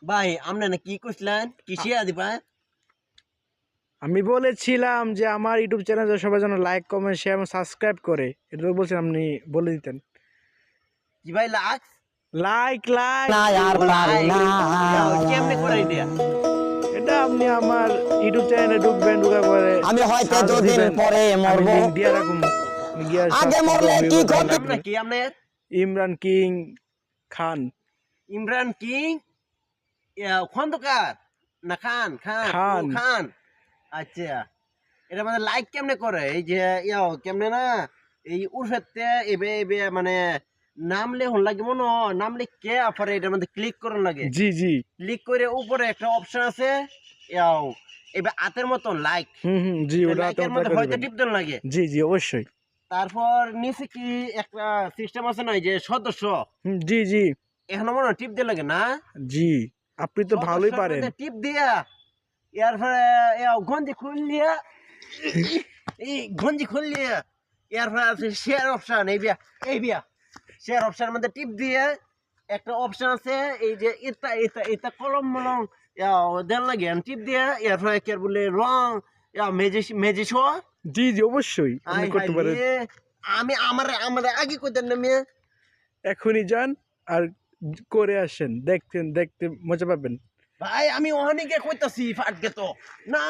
ভাই আপনি না কি কইছিলেন কিসিয়া দিবা আমি বলেছিলাম যে আমার ইউটিউব চ্যানেলে সবাই যেন লাইক কমেন্ট শেয়ার এবং সাবস্ক্রাইব করে, এটা তো বলছেন, আপনি বলে দিতেন। কি ভাই লাক্স লাইক লাইক না আর পারি না কেমনে করে দিয়া এটা আপনি আমার ইউটিউব চ্যানেলে ঢুকবেন, ঢুকার পরে আমি হয়তো search দুদিন দিবেন, পরে আমি মরবো লিংক দিয়ে রাখুন। আপনি গিয়ে আগে subscribe মরলে করবেন, কি video ভালো করতে লাগলে। আপনার কি আপনি ইমরান কিং খান। ইমরান কিং খন্দকার না খান খান খান। ও খান আচ্ছা এটা মানে লাইক কেমনে করে এই যে কেমনে না এই উঠতে এবে এবে মানে নামলে হন লাগে মনে হয় নামলে কে আপারে এটার মধ্যে ক্লিক করন লাগে জি জি ক্লিক করে উপরে একটা অপশন আছে ইয়াও এবার হাতের মতন লাইক জি, ওটা লাইকের মধ্যে হয়তো টিপ দেন লাগে জি জি অবশ্যই। তারপর নিচে কি একটা সিস্টেম আছে না যে সদস্য জি জি এখন মনে হয় টিপ দিয়ে লাগে না জি, আপনি তো ভালোই পারেন। টিপ দিয়া এরপরে গঞ্জি খুললিয়া এই গঞ্জি খুললিয়া এরপরে আছে শেয়ার অপশন এই বিয়া শেয়ার অপশন মধ্যে টিপ দিয়ে একটা অপশন আছে এই যে এটা এটা এটা কলম মলম দেন লাগে টিপ দিয়ে এরপরে কে বলে রং মেজে শোয়া জি জি অবশ্যই আপনি করতে পারেন। আমি আমার আগে কইতেন না মেয়ে এখনই যান আর করে আসেন, দেখতে মজা পাবেন। ভাই আমি অনেকে কইতাছি ফাটকে তো না